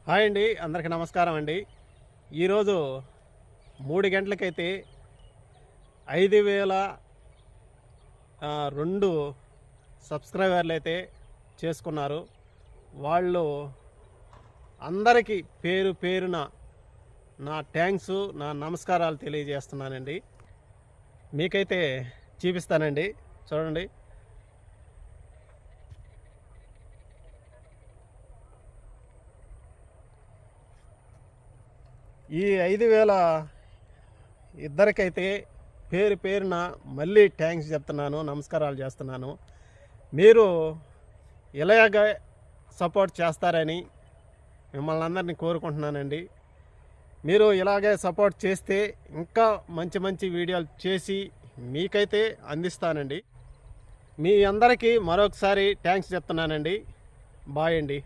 Hi అండి, అందరికీ నమస్కారం అండి. ఈరోజు 3 గంటలకైతే 5,002 సబ్స్క్రైబర్లు అయితే చేసుకున్నారు. వాళ్ళు అందరికీ పేరు పేరున నా థ్యాంక్స్, నా నమస్కారాలు తెలియజేస్తున్నానండి. మీకైతే చూపిస్తానండి, చూడండి. ఈ 5,000 ఇద్దరికైతే పేరు పేరున మళ్ళీ థ్యాంక్స్ చెప్తున్నాను, నమస్కారాలు చేస్తున్నాను. మీరు ఇలాగ సపోర్ట్ చేస్తారని మిమ్మల్ని అందరినీ కోరుకుంటున్నానండి. మీరు ఇలాగే సపోర్ట్ చేస్తే ఇంకా మంచి మంచి వీడియోలు చేసి మీకైతే అందిస్తానండి. మీ అందరికీ మరొకసారి థ్యాంక్స్ చెప్తున్నానండి. బాయ్ అండి.